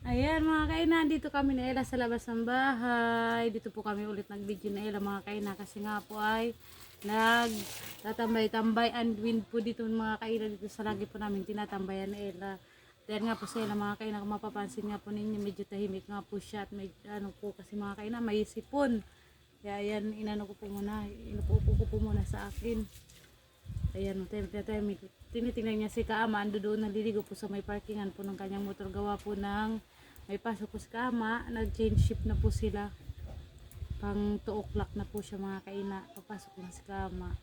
Ayan mga kainan, dito kami na Ella sa labas ng bahay. Dito po kami ulit nag-video na Ella mga kainan kasi nga po ay nagtatambay-tambay and wind po dito mga kainan dito sa lagi po namin tinatambayan na Ella. Dahil nga po sa Ella mga kainan, kung mapapansin nga po ninyo medyo tahimik nga po siya at may ano po kasi mga kainan may sipon. Kaya ayan, inano ko po muna, inupo ko po muna sa akin. Ayan, tinitingnan niya si Kaama, ando doon naliligo po sa may parkingan po ng kanyang motor. Gawa po ng may pasok po si Kaama, nag-change shift na po sila. Pang 2 o'clock na po siya mga kaina, papasok na si Kaama.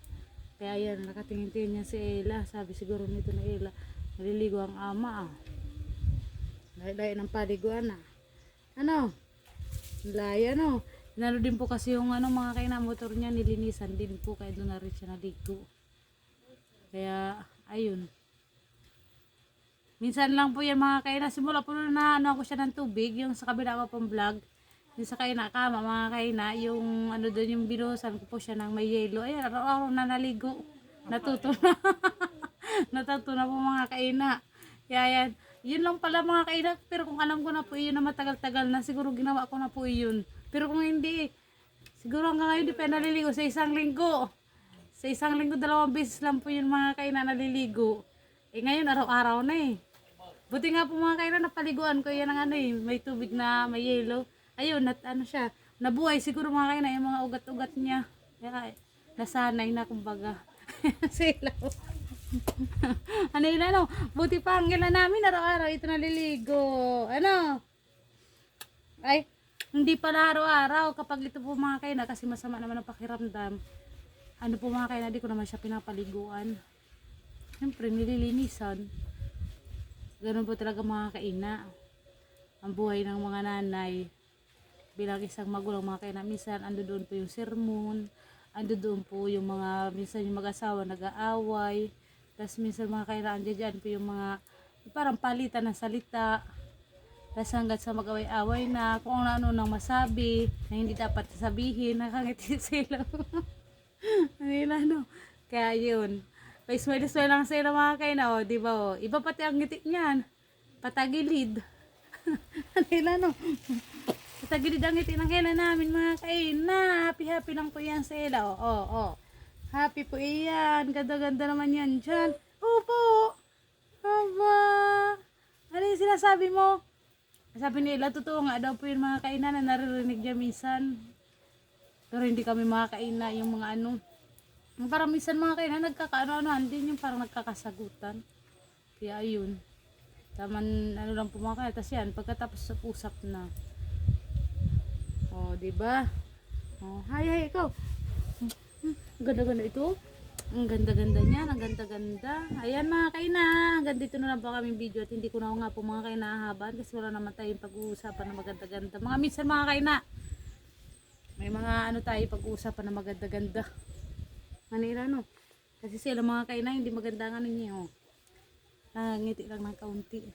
Kaya ayan, nakatingin-tingin niya si Ella. Sabi siguro nito na Ella, naliligo ang ama ah. Layo ng paliguan ah. Ano? Laya no? Inano din po kasi yung ano mga kaina, motor niya nilinisan din po, kaya doon na rin siya naligo. Kaya, ayun. Minsan lang po yan mga kaina. Simula po na ano ako siya ng tubig. Yung sa kabila ko pang vlog. Yung sa kaina kama mga kaina. Yung ano doon yung binuhusan ko po siya ng may yelo. Ayan, araw-araw na naligo. Natuto na. Natuto na po mga kaina. Kaya yan. Yun lang pala mga kaina. Pero kung alam ko na po yun na matagal-tagal na. Siguro ginawa ko na po yun. Pero kung hindi, siguro hanggang ngayon di pa naliligo sa isang linggo. Sa isang linggo, 2 beses lang po yung mga kaina naliligo. Eh ngayon, araw-araw na eh. Buti nga po mga kaina, napaliguan ko yan ng ano eh. May tubig na may yellow. Ayun, ano siya, nabuhay siguro mga kaina, yung mga ugat-ugat niya. Kaya, nasanay na kumbaga. Silaw. Ano yun ano? Buti pa ang ilan namin, araw-araw ito naliligo. Ano? Ay, hindi pala araw-araw kapag ito po mga kaina, kasi masama naman ang pakiramdam. Ano po mga kaina, di ko naman siya pinapaliguan. Siyempre, nililinisan. Ganun po talaga mga kaina. Ang buhay ng mga nanay. Bilang isang magulang mga kaina, minsan ando doon po yung sermon. Ando doon po yung mga, minsan yung mag-asawa nag-aaway. Tapos minsan mga kaina, ando dyan po yung mga, parang palitan ng salita. Tapos hanggang sa mag-away-away na, kung ano nang masabi, na hindi dapat sabihin, nakangiti sila. Nila no. Kaya yun. May smile-smile lang sila mga kaina, o, di ba, o. Iba pati ang ngiti niyan. Patagilid. Nila no. Patagilid ang ngiti ng kailan namin mga kaina. Happy lang po yan sila, o. Happy po iyan. Ganda-ganda naman yan dyan. Opo. Aba. Ano yung sinasabi mo? Sabi nila, totoo nga daw po yung mga kaina na naririnig niya minsan. Pero hindi kami makakaina yung mga ano. Parang minsan mga kaina nagkakaano-anohan din yung parang nagkakasagutan. Kaya ayun. Taman ano lang po mga kaina. Tapos yan, pagkatapos sa usap na. O, diba? O, hay, ikaw. Ganda-ganda ito. Ang ganda-ganda niya. Ang ganda-ganda. Ayan mga kaina. Hanggang dito na lang po kami video. At hindi ko na nga po mga kaina hahaban. Kasi wala naman tayong pag-uusapan na maganda-ganda. Mga minsan mga kaina. May mga ano tayo pag-uusapan na maganda-ganda. Manira no. Kasi sila mga kaina hindi maganda ang ano niya oh. Ngiti lang ng kaunti.